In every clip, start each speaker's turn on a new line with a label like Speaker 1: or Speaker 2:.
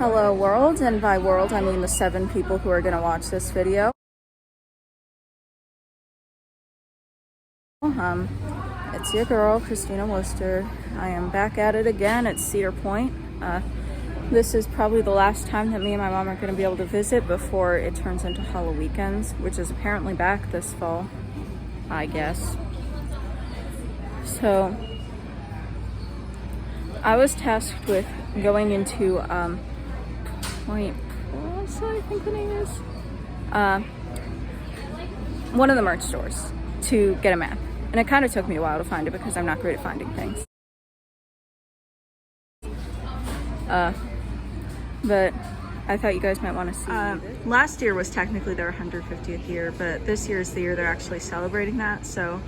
Speaker 1: Hello world, and by world I mean the 7 people who are going to watch this video. It's your girl, Christina Worcester. I am back at it again at Cedar Point. This is probably the last time that me and my mom are going to be able to visit before it turns into Halloween weekends, which is apparently back this fall, I guess. So I was tasked with going into Point, what's I think the name is? One of the merch stores to get a map. And it kind of took me a while to find it because I'm not great at finding things. But I thought you guys might want to see. Last year was technically their 150th year, but this year is the year they're actually celebrating that. So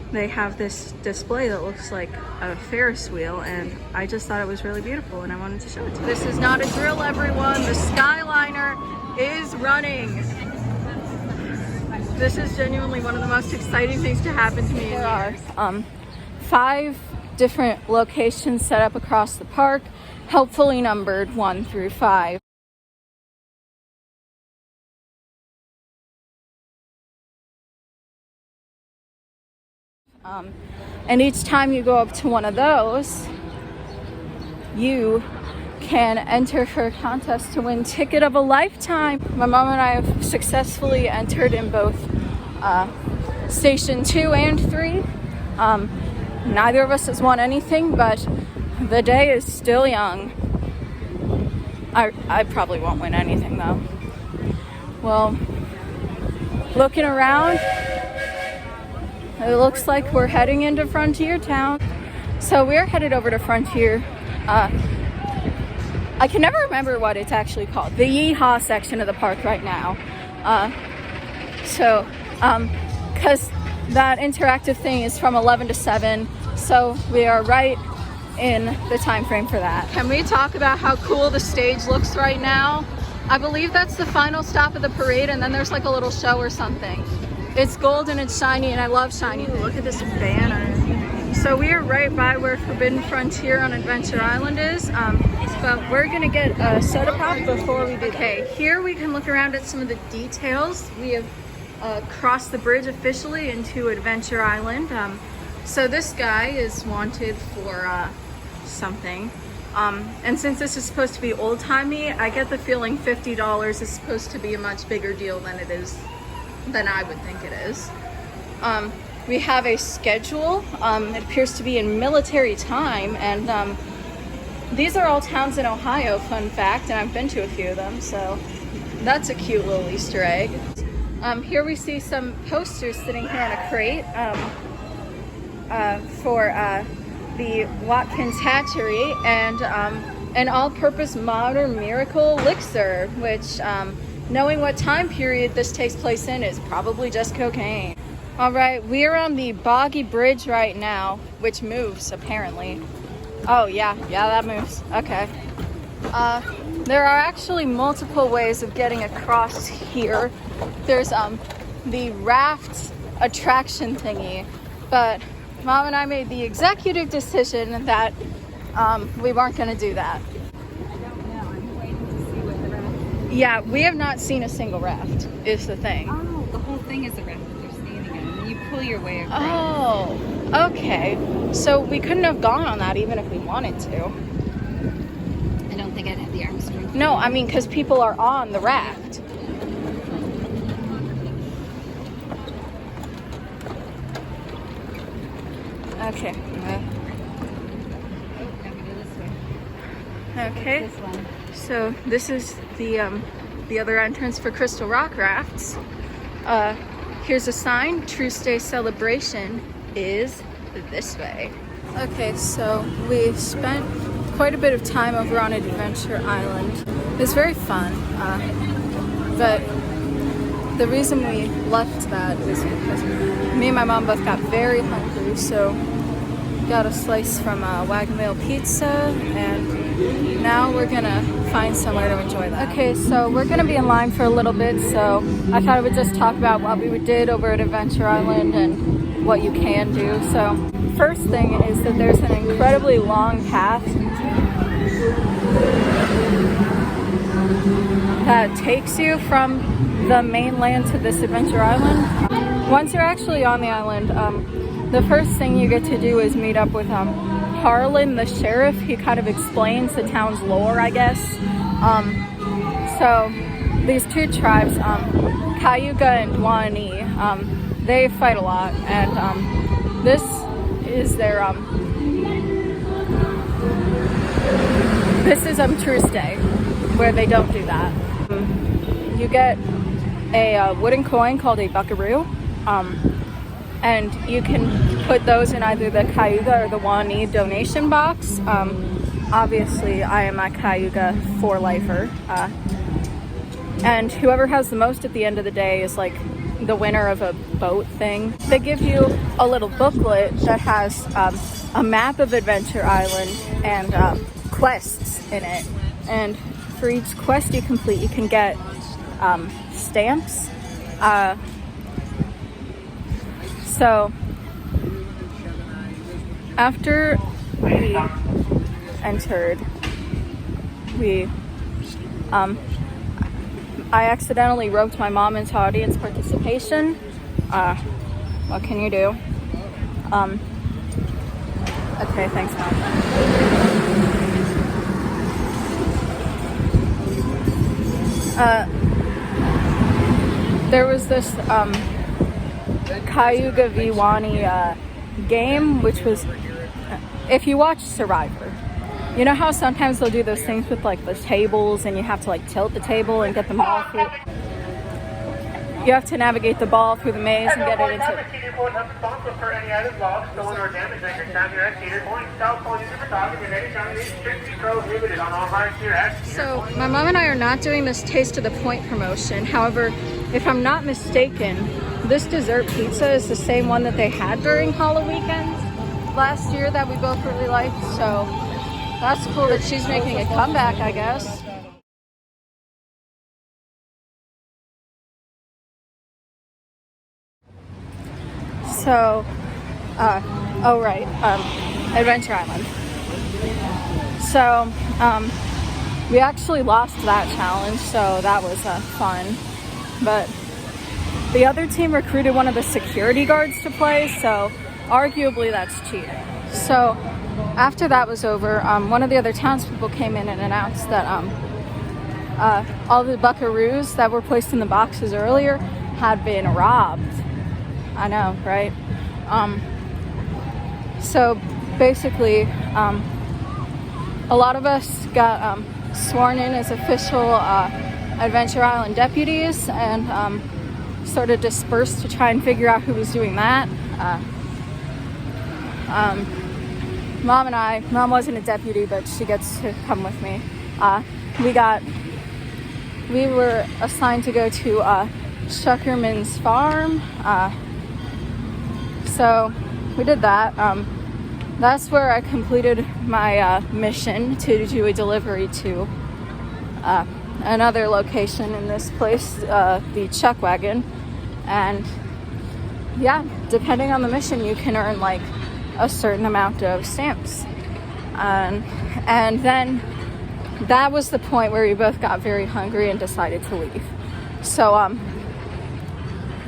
Speaker 1: they have this display that looks like a Ferris wheel, and I just thought it was really beautiful and I wanted to show it to you. This is not a drill, everyone. The Skyliner is running. This is genuinely one of the most exciting things to happen to me. There are 5 different locations set up across the park, helpfully numbered 1 through 5. And each time you go up to one of those, you can enter for a contest to win ticket of a lifetime. My mom and I have successfully entered in both station 2 and 3. Neither of us has won anything, but the day is still young. I probably won't win anything though. Well, looking around, it looks like we're heading into Frontier Town. So we're headed over to Frontier. I can never remember what it's actually called. The Yeehaw section of the park right now. Because that interactive thing is from 11 to 7. So we are right in the time frame for that. Can we talk about how cool the stage looks right now? I believe that's the final stop of the parade, and then there's like a little show or something. It's gold and it's shiny, and I love shiny things. Look at this banner. So we are right by where Forbidden Frontier on Adventure Island is, but we're gonna get a soda pop before we do that. Okay, here we can look around at some of the details. We have crossed the bridge officially into Adventure Island. So this guy is wanted for something. And since this is supposed to be old-timey, I get the feeling $50 is supposed to be a much bigger deal than it is, than I would think it is. We have a schedule. It appears to be in military time, and these are all towns in Ohio, fun fact, and I've been to a few of them, so that's a cute little Easter egg. Here we see some posters sitting here on a crate for the Watkins Hatchery and an all-purpose modern miracle elixir, which knowing what time period this takes place in is probably just cocaine. All right, we are on the Boggy Bridge right now, which moves apparently. Oh yeah, that moves. Okay. There are actually multiple ways of getting across here. There's the raft attraction thingy, but Mom and I made the executive decision that we weren't going to do that. Yeah, we have not seen a single raft, is the thing.
Speaker 2: Oh, the whole thing is a raft that they're standing in. You pull your way across.
Speaker 1: Oh, okay. So we couldn't have gone on that even if we wanted to.
Speaker 2: I don't think I'd have the arm strength.
Speaker 1: No, I mean, because people are on the raft. Okay. Okay.
Speaker 2: This one.
Speaker 1: So this is the other entrance for Crystal Rock rafts. Here's a sign: Truce Day celebration is this way. Okay, so we spent quite a bit of time over on Adventure Island. It was very fun, but the reason we left that was because me and my mom both got very hungry, so got a slice from Wagon Wheel Pizza, and now we're gonna find somewhere to enjoy that. Okay, so we're gonna be in line for a little bit, so I thought I would just talk about what we did over at Adventure Island and what you can do. So first thing is that there's an incredibly long path that takes you from the mainland to this adventure island. Once you're actually on the island, the first thing you get to do is meet up with Harlan, the sheriff. He kind of explains the town's lore, I guess. So these two tribes, Cayuga and Guanani, they fight a lot, and this is their Truce Day, where they don't do that. You get a wooden coin called a buckaroo, and you can put those in either the Cayuga or the Guanani donation box. Obviously, I am a Cayuga for lifer, and whoever has the most at the end of the day is like the winner of a boat thing. They give you a little booklet that has a map of Adventure Island and quests in it, and for each quest you complete you can get stamps. So after we entered, I accidentally roped my mom into audience participation. What can you do? Okay, thanks, Mom. There was this Cayuga v. Guanani game, which was, if you watch Survivor, you know how sometimes they'll do those things with like the tables and you have to like tilt the table and get them all through. You have to navigate the ball through the maze and get it into.
Speaker 3: Cedar Point is responsible for any items lost, stolen, or damaged at your time here at Cedar Point. Cell phone use for talking and any time is strictly prohibited on all rides here at Cedar
Speaker 1: So
Speaker 3: Point.
Speaker 1: my mom and I are not doing this Taste of the Point promotion. However, if I'm not mistaken, this dessert pizza is the same one that they had during Halloween weekends last year that we both really liked. So that's cool that she's making a comeback, I guess. So, Adventure Island. So, we actually lost that challenge, so that was fun. But the other team recruited one of the security guards to play, so arguably that's cheating. So, after that was over, one of the other townspeople came in and announced that all the buckaroos that were placed in the boxes earlier had been robbed. I know, right? So basically, a lot of us got sworn in as official Adventure Island deputies and sort of dispersed to try and figure out who was doing that. Mom wasn't a deputy, but she gets to come with me. We were assigned to go to Shuckerman's farm. So we did that. That's where I completed my mission to do a delivery to another location in this place, the Chuck Wagon. And yeah, depending on the mission, you can earn like a certain amount of stamps. And then that was the point where we both got very hungry and decided to leave. So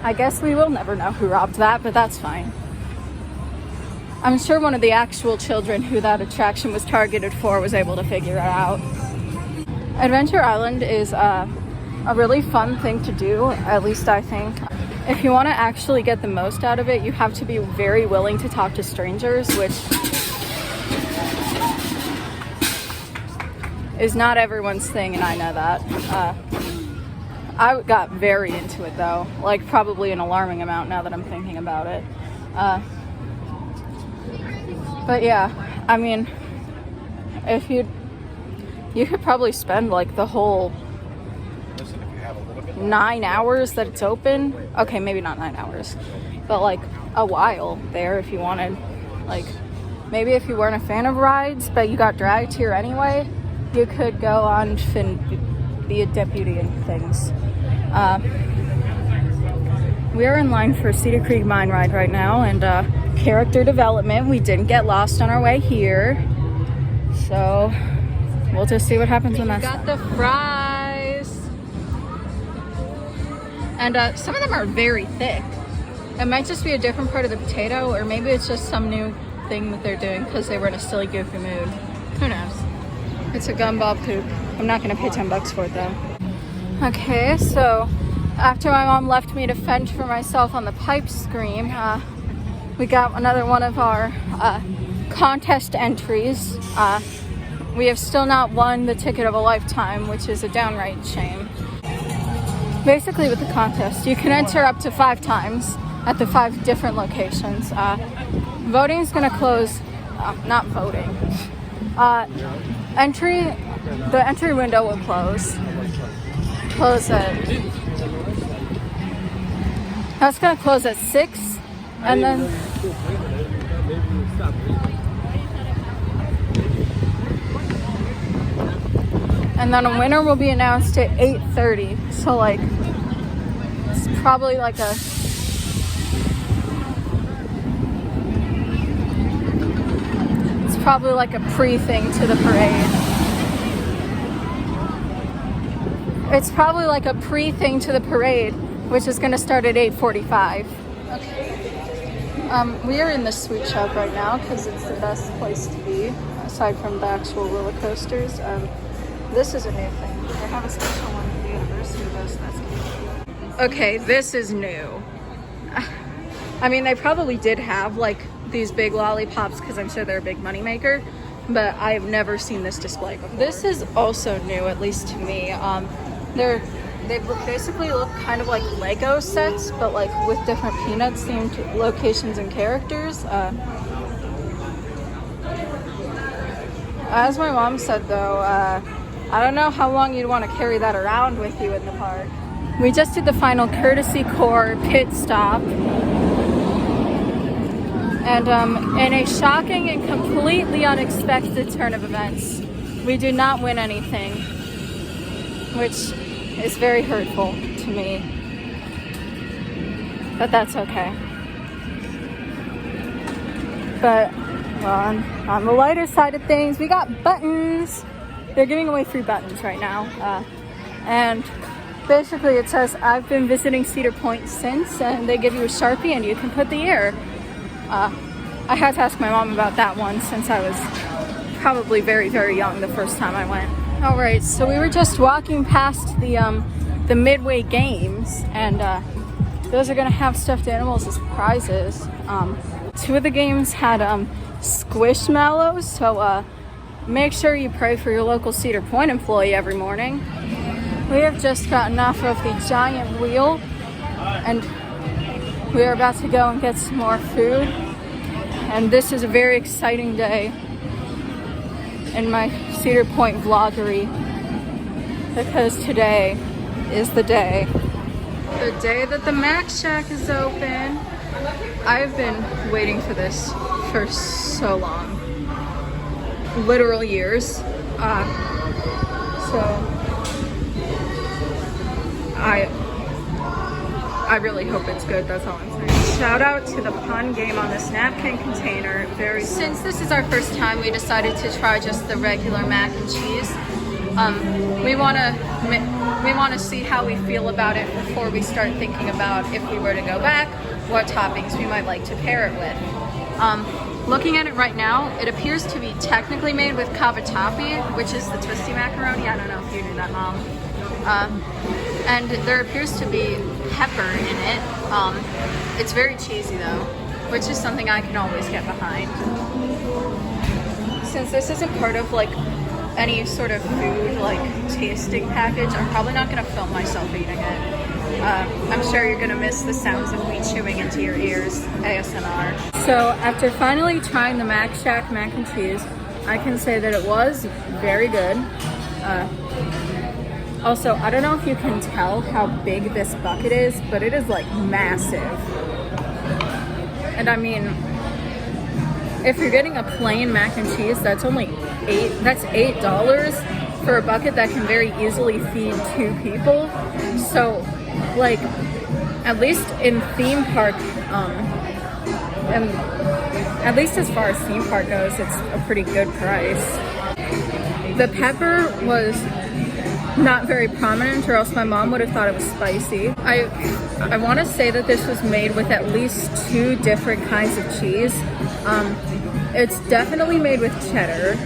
Speaker 1: I guess we will never know who robbed that, but that's fine. I'm sure one of the actual children who that attraction was targeted for was able to figure it out. Adventure Island is a really fun thing to do, at least I think. If you want to actually get the most out of it, you have to be very willing to talk to strangers, which is not everyone's thing, and I know that. I got very into it though, like probably an alarming amount now that I'm thinking about it. But yeah, I mean, if you could probably spend like the whole 9 hours that it's open. Okay, maybe not 9 hours, but like a while there if you wanted. Like maybe if you weren't a fan of rides, but you got dragged here anyway, you could go on and be a deputy and things. We are in line for Cedar Creek Mine Ride right now, and character development. We didn't get lost on our way here, so we'll just see what happens when that's
Speaker 2: got the fries.
Speaker 1: And some of them are very thick. It might just be a different part of the potato, or maybe it's just some new thing that they're doing because they were in a silly, goofy mood. Who knows? It's a gumball poop. I'm not gonna pay $10 for it though. Okay, so after my mom left me to fend for myself on the pipe scream, we got another one of our contest entries. We have still not won the ticket of a lifetime, which is a downright shame. Basically with the contest, you can enter up to 5 times at the 5 different locations. Voting is gonna close, not voting. The entry window will close at, that's gonna close at 6, and then a winner will be announced at 8:30. So like, it's probably like a pre-thing to the parade. It's probably like a pre-thing to the parade, which is going to start at 8:45. Okay. We are in the sweet shop right now because it's the best place to be, aside from the actual roller coasters. This is a new thing. They have a special one for the anniversary of this. That's cute. Okay, this is new. I mean, they probably did have like these big lollipops because I'm sure they're a big moneymaker, but I've never seen this display before. This is also new, at least to me. They basically look kind of like Lego sets, but like with different Peanuts themed locations and characters. As my mom said though, I don't know how long you'd want to carry that around with you in the park. We just did the final courtesy core pit stop. And in a shocking and completely unexpected turn of events, we did not win anything, which is very hurtful to me. But that's okay. But well, on the lighter side of things, we got buttons. They're giving away free buttons right now. And basically it says, I've been visiting Cedar Point since, and they give you a Sharpie and you can put the year. I had to ask my mom about that one since I was probably very, very young the first time I went. All right, so we were just walking past the Midway Games, and those are gonna have stuffed animals as prizes. 2 of the games had squishmallows, so make sure you pray for your local Cedar Point employee every morning. We have just gotten off of the giant wheel, and we are about to go and get some more food. And this is a very exciting day in my Cedar Point vloggery, because today is the day that the Mac Shack is open. I've been waiting for this for so long, literal years. So I really hope it's good, that's all I'm saying. Shout out to the pun game on this napkin container. Since this is our first time, we decided to try just the regular mac and cheese. We want to see how we feel about it before we start thinking about, if we were to go back, what toppings we might like to pair it with. Looking at it right now, it appears to be technically made with cavatappi, which is the twisty macaroni. I don't know if you knew that, Mom. And there appears to be pepper in it. It's very cheesy though, which is something I can always get behind. Since this isn't part of like any sort of food like tasting package, I'm probably not gonna film myself eating it. I'm sure you're gonna miss the sounds of me chewing into your ears, ASMR. So after finally trying the Mac Shack mac and cheese, I can say that it was very good. Also, I don't know if you can tell how big this bucket is, but it is like massive. And I mean, if you're getting a plain mac and cheese, that's only $8 for a bucket that can very easily feed 2 people. So like, at least in theme park, and at least as far as theme park goes, it's a pretty good price. The pepper was not very prominent, or else my mom would have thought it was spicy. I want to say that this was made with at least 2 different kinds of cheese. It's definitely made with cheddar.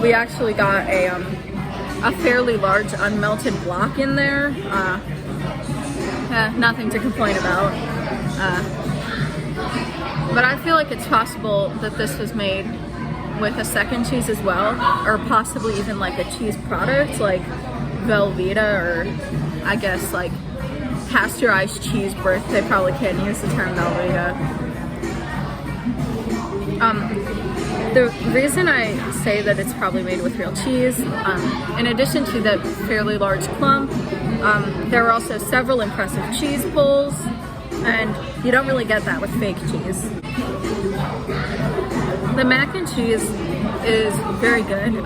Speaker 1: We actually got a fairly large unmelted block in there. Nothing to complain about. But I feel like it's possible that this was made with a second cheese as well, or possibly even like a cheese product like Velveeta, or I guess like pasteurized cheese birth. They probably can't use the term Velveeta. The reason I say that it's probably made with real cheese, in addition to that fairly large clump, there are also several impressive cheese pulls, and you don't really get that with fake cheese. The mac and cheese is very good.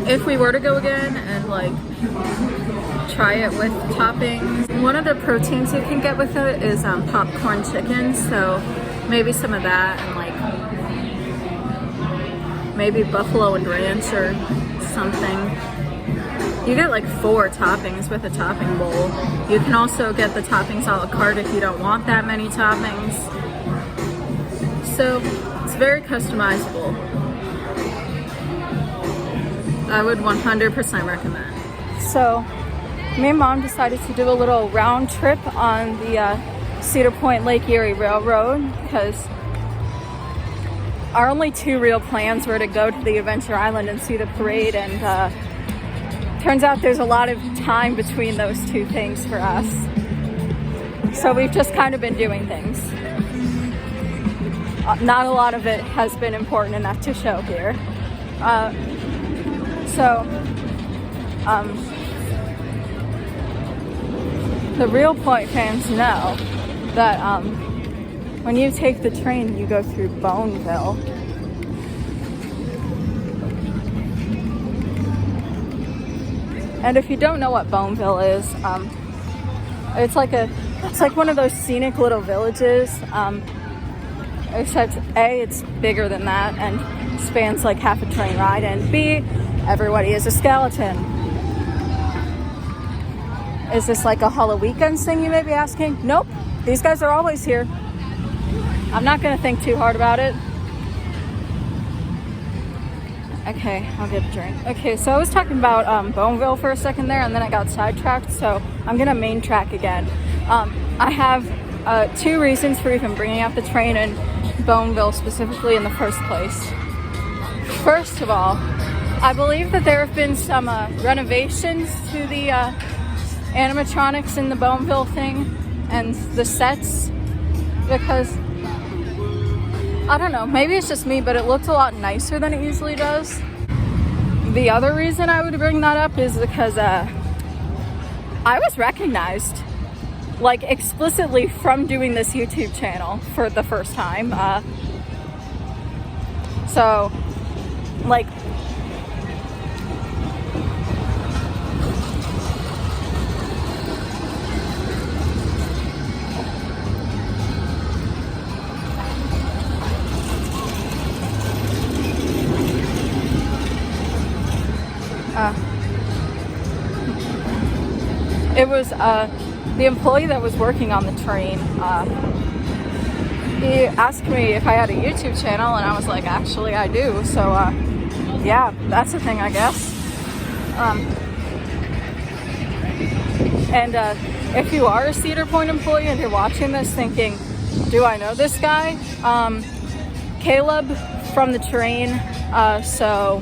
Speaker 1: If we were to go again and like try it with toppings, one of the proteins you can get with it is popcorn chicken, so maybe some of that, and like maybe buffalo and ranch or something. You get like 4 toppings with a topping bowl. You can also get the toppings a la carte if you don't want that many toppings. So it's very customizable. I would 100% recommend. So me and Mom decided to do a little round trip on the Cedar Point Lake Erie Railroad, because our only 2 real plans were to go to the Adventure Island and see the parade, and turns out there's a lot of time between those 2 things for us. So we've just kind of been doing things. Not a lot of it has been important enough to show here. The Real Point fans know that when you take the train, you go through Boneville. And if you don't know what Boneville is, it's like one of those scenic little villages. Except A, it's bigger than that and spans like half a train ride, and B, everybody is a skeleton. Is this like a Hollow Weekends thing, you may be asking? Nope, these guys are always here. I'm not gonna think too hard about it. Okay, I'll get a drink. Okay, so I was talking about Boneville for a second there, and then I got sidetracked, so I'm gonna main track again. I have 2 reasons for even bringing up the train in Boneville specifically in the first place. First of all, I believe that there have been some renovations to the animatronics in the Boneville thing and the sets, because I don't know, maybe it's just me, but it looked a lot nicer than it usually does. The other reason I would bring that up is because I was recognized, like explicitly, from doing this YouTube channel for the first time. So, like, it was the employee that was working on the train. He asked me if I had a YouTube channel, and I was like, actually I do. So yeah, that's the thing, I guess. And if you are a Cedar Point employee and you're watching this thinking, do I know this guy? Caleb from the train, so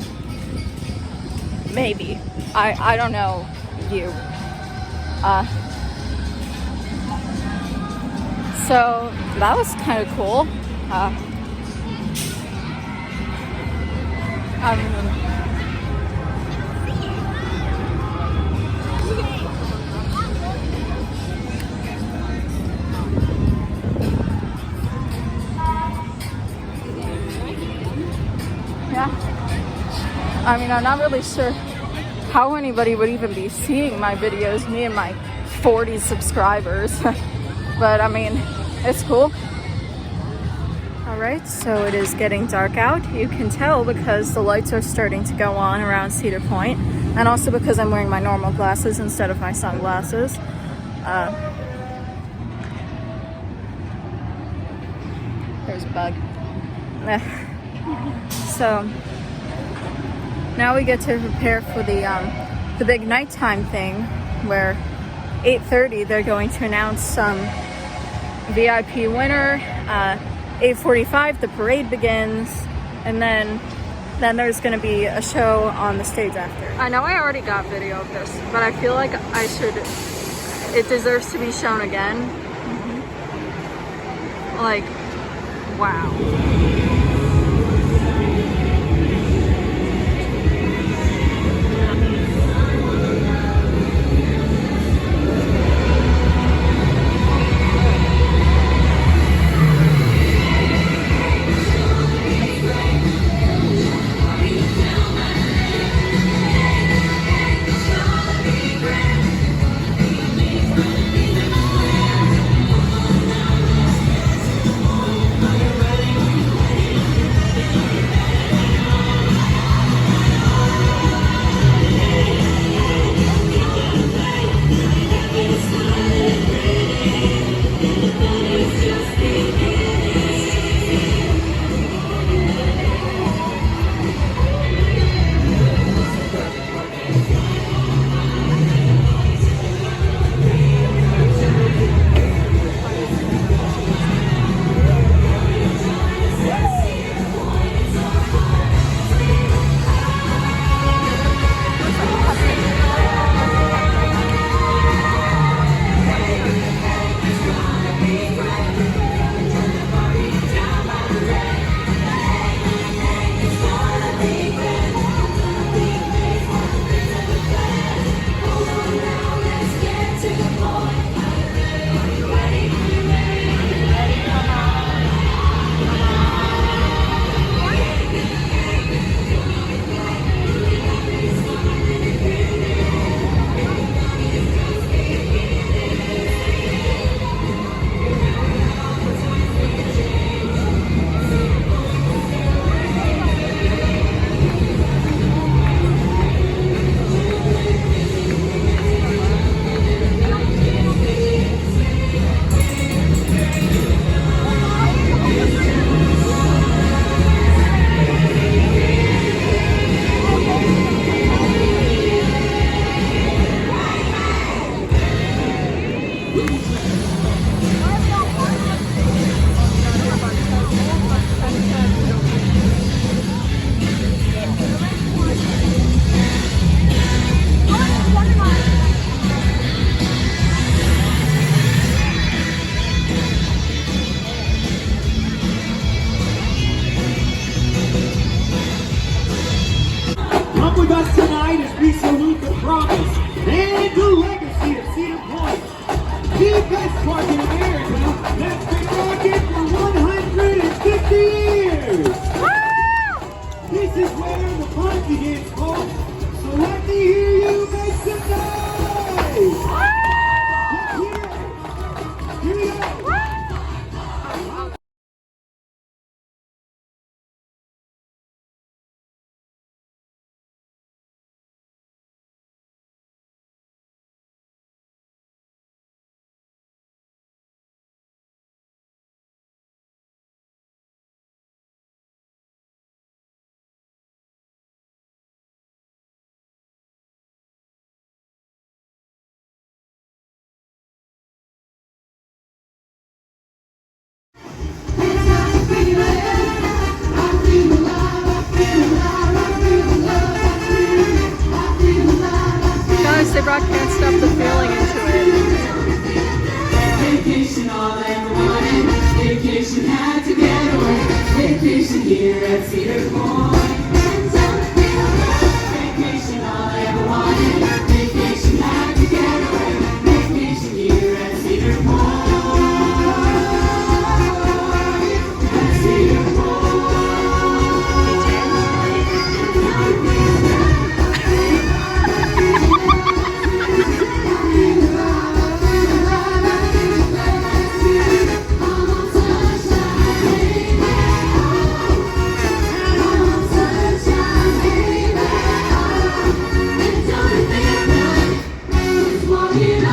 Speaker 1: maybe. I don't know you. So that was kind of cool. Yeah. I mean, I'm not really sure how anybody would even be seeing my videos, me and my 40 subscribers. But I mean, it's cool. Alright, so it is getting dark out. You can tell because the lights are starting to go on around Cedar Point. and also because I'm wearing my normal glasses instead of my sunglasses. There's a bug. So now we get to prepare for the big nighttime thing, where 8:30 they're going to announce some VIP winner. 8:45 the parade begins, and then there's going to be a show on the stage after. I know I already got video of this, but I feel like it deserves to be shown again. Like, wow.
Speaker 4: With us tonight as we salute the promise and the legacy of Cedar Point, the best park in America that's been rocking for 150 years. This is where the fun begins, folks. So let me hear you make some noise. Here we go.
Speaker 1: Guys, they brought Can't Stop the Feeling into it.
Speaker 4: Vacation all ever wanted. Vacation had to get away. Vacation here at Cedar Point. Vacation all ever wanted. Vacation had to get away. Vacation here at Cedar Point. At Cedar Point. Cedar